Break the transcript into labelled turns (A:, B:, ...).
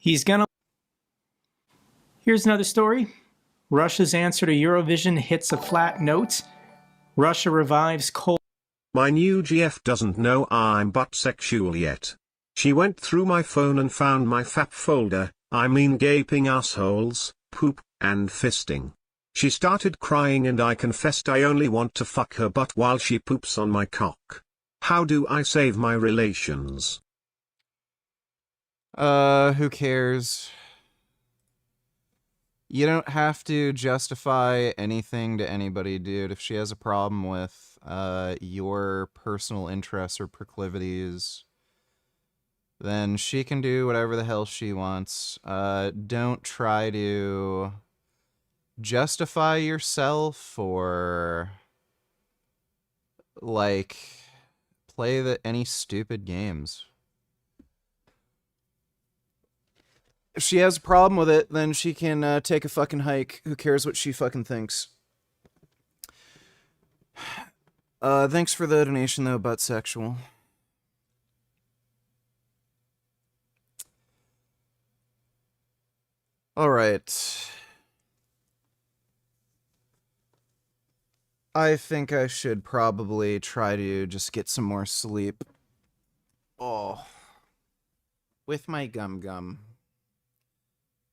A: He's gonna. Here's another story. Russia's answer to Eurovision hits a flat note. Russia revives cold.
B: My new GF doesn't know I'm butt-sexual yet. She went through my phone and found my FAP folder, I mean gaping assholes, poop, and fisting. She started crying and I confessed I only want to fuck her butt while she poops on my cock. How do I save my relations?
C: Who cares? You don't have to justify anything to anybody, dude. If she has a problem with your personal interests or proclivities, then she can do whatever the hell she wants. Don't try to justify yourself or like play any stupid games. If she has a problem with it, then she can take a fucking hike. Who cares what she fucking thinks? Thanks for the donation, though, butt sexual. Alright. I think I should probably try to just get some more sleep. Oh. With my gum.